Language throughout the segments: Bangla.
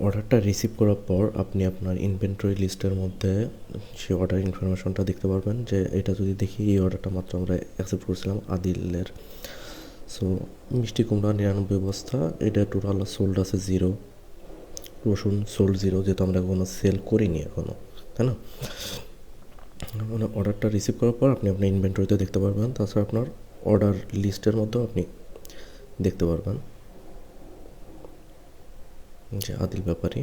অর্ডারটা রিসিভ করার পর আপনি আপনার ইনভেন্টরি লিস্টের মধ্যে সেই অর্ডার ইনফরমেশনটা দেখতে পারবেন, যে এটা যদি দেখি এই অর্ডারটা মাত্র আমরা অ্যাকসেপ্ট করছিলাম আদিলের। সো মিষ্টি কুমড়া 99 বস্তা, এটা টোটাল সোল্ড আছে 0, রসুন সোল্ড 0, যেহেতু আমরা কোনো সেল করিনি এখনও, তাই না? মানে অর্ডারটা রিসিভ করার পর আপনি আপনার ইনভেন্টরিতে দেখতে পারবেন, তাছাড়া আপনার অর্ডার লিস্টের মধ্যেও আপনি দেখতে পারবেন যে আদিল ব্যাপারী।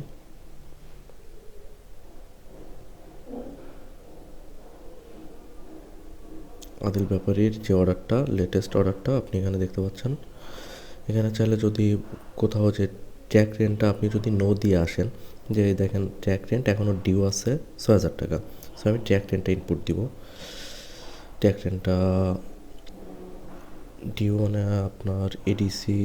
আদিল ব্যাপারীর যে অর্ডারটা, লেটেস্ট অর্ডারটা আপনি এখানে দেখতে পাচ্ছেন। এখানে চাইলে যদি কোথাও যে ট্র্যাক রেন্টটা আপনি যদি নো দিয়ে আসেন, যে দেখেন ট্র্যাক রেন্ট এখনও ডিউ আছে 6,000 টাকা, সো আমি ট্র্যাক রেন্টটা ইনপুট দিব। ট্র্যাক রেন্টটা ডিউ মানে আপনার এডিসি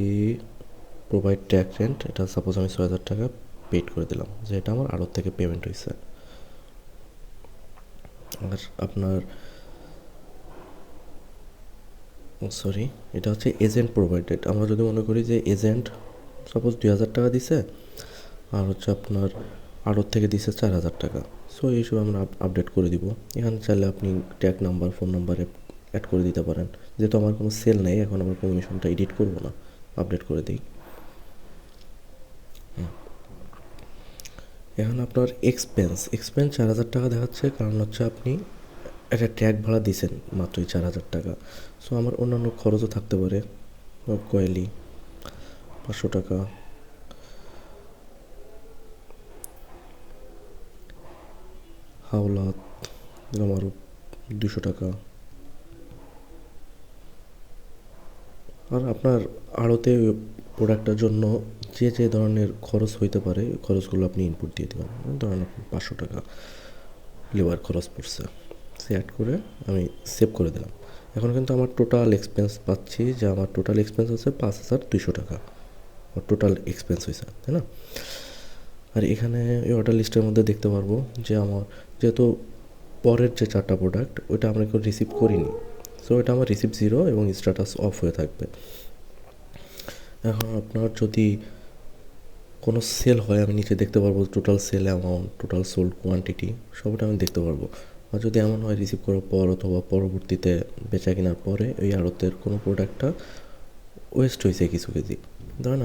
প্রোভাইড ট্র্যাক রেন্ট, এটা সাপোজ আমি 6,000 টাকা পেড করে দিলাম, যে এটা আমার আড়ত থেকে পেমেন্ট হয়েছে। আর আপনার সরি, এটা হচ্ছে এজেন্ট প্রোভাইডেড। আমরা যদি মনে করি যে এজেন্ট সাপোজ 2,000 টাকা দিছে, আর হচ্ছে আপনার আড়ত থেকে দিছে 4,000 টাকা, সো এই হিসেবে আমরা আপডেট করে দিব। এখানে চাইলে আপনি ট্যাগ নাম্বার, ফোন নাম্বারে অ্যাড করে দিতে পারেন। যেহেতু আমার কোনো সেল নেই এখন, আমার কমিশনটা এডিট করবো না, আপডেট করে দিই। এখন আপনার এক্সপেন্স 4,000 টাকা দেখাচ্ছে, কারণ হচ্ছে আপনি একটা ট্যাগ ভাড়া দিয়েছেন মাত্রই 4,000 টাকা। সো আমার অন্যান্য খরচও থাকতে পারে, কয়েলি 500 টাকা, হাওলাত আমারও 200 টাকা। আর আপনার আড়তে প্রোডাক্টটার জন্য যে যে ধরনের খরচ হইতে পারে, খরচগুলো আপনি ইনপুট দিয়ে দেবেন। ধরেন আপনি 500 টাকা লেবার খরচ পড়ছে, সে অ্যাড করে আমি সেভ করে দিলাম। এখন কিন্তু আমার টোটাল এক্সপেন্স পাচ্ছি, যে আমার টোটাল এক্সপেন্স হচ্ছে 5,200 টাকা, আমার টোটাল এক্সপেন্স হয়েছে, তাই না? আর এখানে এই অর্ডার লিস্টের মধ্যে দেখতে পারবো যে আমার যেহেতু পরের যে 4টা প্রোডাক্ট ওইটা আমরা কেউ রিসিভ করিনি, সো এটা আমার রিসিভ 0 এবং স্ট্যাটাস অফ হয়ে থাকবে। এখন আপনার যদি কোনো সেল হয়, আমি নিচে দেখতে পারবো total sell amount, total sold quantity, সবটা আমি দেখতে পারবো। আর যদি এমন হয় রিসিভ করার পর অথবা পরবর্তীতে বেচা কেনার পরে ওই আড়তের কোনো প্রোডাক্টটা ওয়েস্ট হয়েছে কিছু কেজি, ধরেন